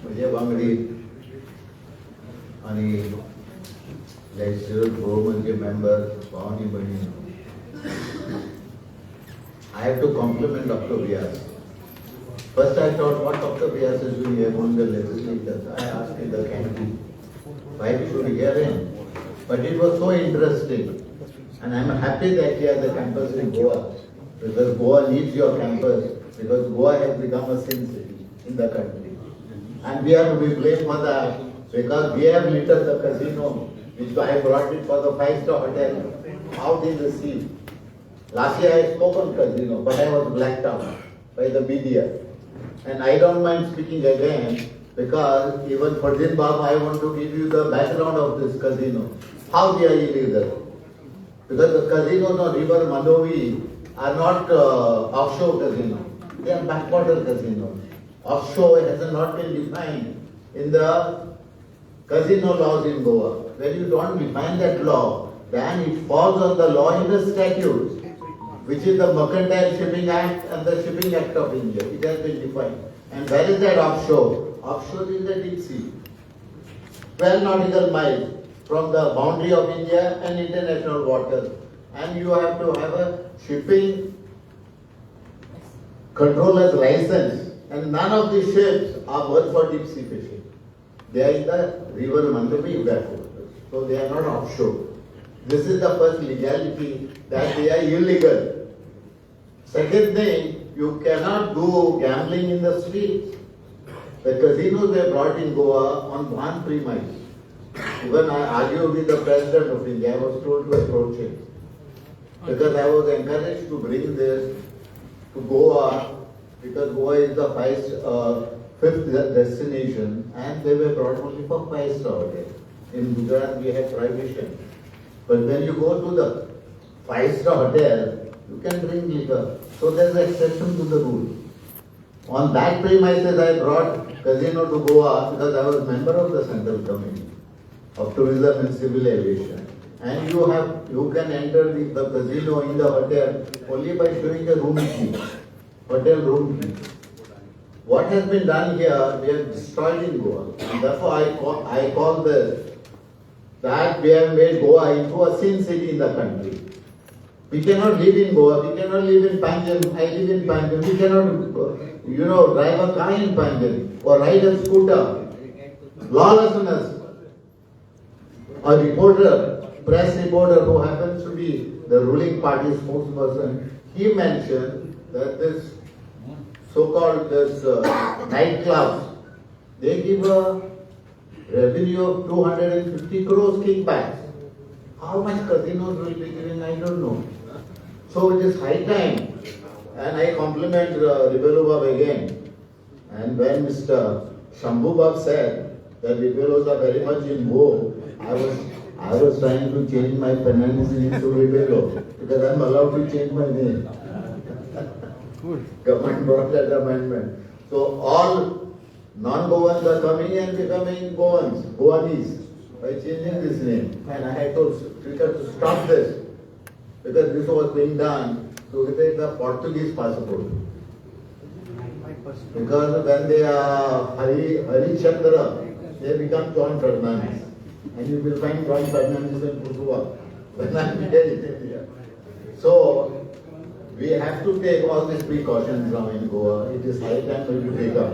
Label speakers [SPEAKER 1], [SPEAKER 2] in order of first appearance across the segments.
[SPEAKER 1] म्हणजे बांगडी आणि legislators government members, Bhavani Bani. I have to compliment Dr. Vyas. First I thought what Dr. Vyas is doing here among the legislators. I asked in the canteen, why we should hear him? But it was so interesting. And I am happy that he has a campus in Goa. Because Goa needs your campus. Because Goa has become a sin city in the country. And we have to be blamed for that. Because we have littered the casino, which I brought it for the 5-star hotel out in the sea. Last year I spoke on casino, but I was blacked out by the media. And I don't mind speaking again, because even for Zimbabwe, I want to give you the background of this casino. How they are illegal. Because the casinos on River Mandovi are not offshore casinos. They are backwater casinos. Offshore has not been defined in the casino laws in Goa. When you don't define that law, then it falls on the law in the statutes, which is the Mercantile Shipping Act and the Shipping Act of India. It has been defined. And where is that offshore? Offshore is the deep sea. 12 nautical miles from the boundary of India and international waters. And you have to have a shipping controller's license. And none of these ships are worth for deep sea fishing. They are in the river Mandovi backwaters. So they are not offshore. This is the first legality, that they are illegal. Second thing, you cannot do gambling in the streets. The casinos were brought in Goa on one premise. Even I argued with the President of India, I was told to approach him. Because I was encouraged to bring this to Goa, because Goa is the fifth destination, and they were brought only for 5-star hotel. In Gujarat we have prohibition. But when you go to the 5-star hotel, you can drink liquor. So there is an exception to the rule. On that premises I brought casino to Goa because I was a member of the Central Committee of Tourism and Civil Aviation. And you can enter the casino in the hotel only by showing a room key, hotel room key. What has been done here, we have destroyed in Goa. And therefore I call this, that we have made Goa into a sin city in the country. We cannot live in Goa, we cannot live in Panjim, I live in Panjim, we cannot, drive a car in Panjim or ride a scooter. Lawlessness. A reporter, press reporter who happens to be the ruling party spokesperson, he mentioned that this so-called nightclubs, they give a revenue of 250 crores kickbacks. How much casinos will be giving, I don't know. So it is high time, and I compliment Ribelubab again. And when Mr. Shambhubab said that Ribelos are very much in vogue, I was trying to change my Fernandes into Ribelo, because I am allowed to change my name. Government brought that amendment. So all non-Goans are coming and becoming Goanese by changing this name. And I had told Speaker to stop this, because this was being done to get the Portuguese passport. Because when they are Hari Chandra, they become John Fernandes. And you will find John Fernandes in Putua when I am here in India. So we have to take all these precautions now in Goa. It is high time for you to take up.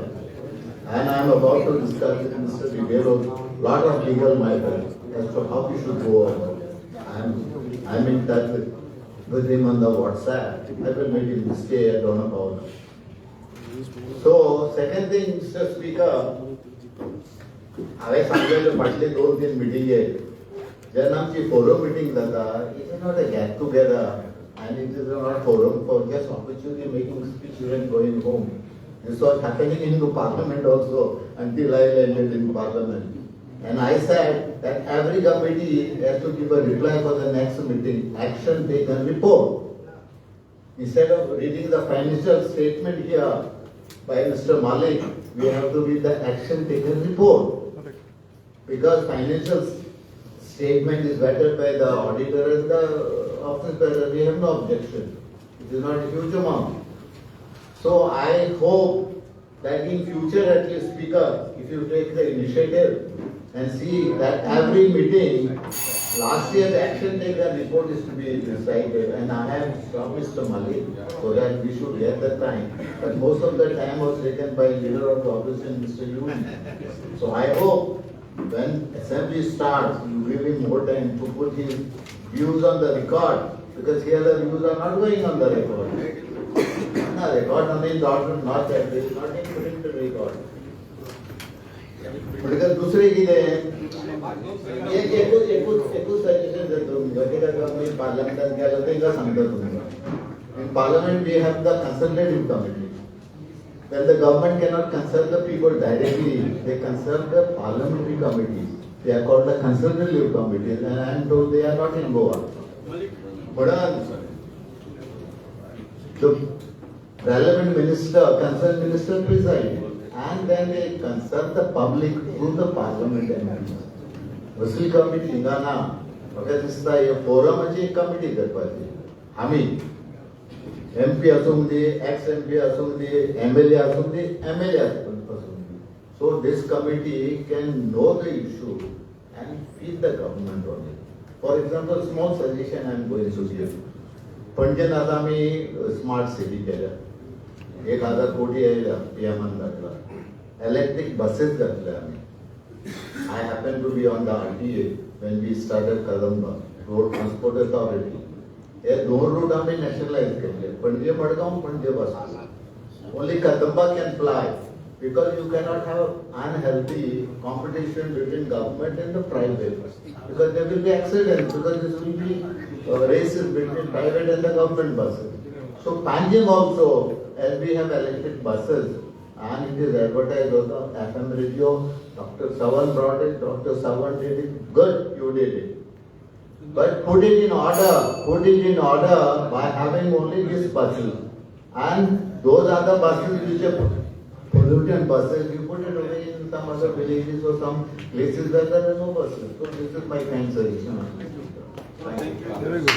[SPEAKER 1] And I am about to discuss with Mr. Ribelo a lot of legal matters as to how we should go on. I am in touch with him on the WhatsApp. I will make him stay at Donapau. So, second thing, Mr. Speaker, हांवें सांगलेलें फाटले 2-3 मिटिंगे जेन्ना आमची forum meeting जाता it is not a get together and it is not forum for just opportunity making speech when going home. This was happening in the parliament also until I landed in parliament. And I said that every committee has to give a reply for the next meeting, action taken report. Instead of reading the financial statement here by Mr. Malik, we have to read the action taken report. Because financial statement is vetted by the auditor and the office bearer, we have no objection. It is not a huge amount. So I hope that in future at least speaker, if you take the initiative and see that every meeting, last year the action taken report is to be recited, and I have promised to Malik so that we should get the time. But most of the time was taken by leader of the opposition, Mr. Yun. So I hope when assembly starts, you give him more time to put his views on the record, because here the views are not going on the record. No, record on his order, not that, it is not in printed record. because दुसरे कितें एकूच suggestion देता तुमकां कित्याक आमी पार्लमेंटान गेलो तेंकां सांगता तुमकां in parliament we have the consultative committee. When the government cannot consult the people directly, they consult the parliamentary committees. They are called the consultative committees, and I am told they are not in Goa. But the relevant minister, concerned minister preside, and then they consult the public through the parliament amendments. Russell committee हिंगा ना, म्हाका दिसता हे फोरमाची एक committee करपाची. आमी MP assume the ex-MP assume the MLA assume the MLA assume the. So this committee can know the issue and feed the government on it. For example, small suggestion I am going to give. Panjan आता आम्ही smart city केल्या. 1,000 कोटी आयला PM घातला. Electric buses घातल्या आम्ही. I happen to be on the RTA when we started Kadamba, Road Transport Authority. हे दोन root आम्ही नॅशनलाइज केले पणजे मडगांव पणजे बस only Kadamba can fly because you cannot have unhealthy competition between government and the private because there will be accidents because this will be races between private and the government buses. So Panjim also, as we have electric buses and it is advertised on the FM radio, Dr. Sawan brought it, Dr. Sawan did it, good, you did it. But put it in order by having only these buses. And those are the buses which are pollutant buses. You put it away in some other villages or some places where there are no buses. So this is my kind suggestion.
[SPEAKER 2] Thank you. Very good.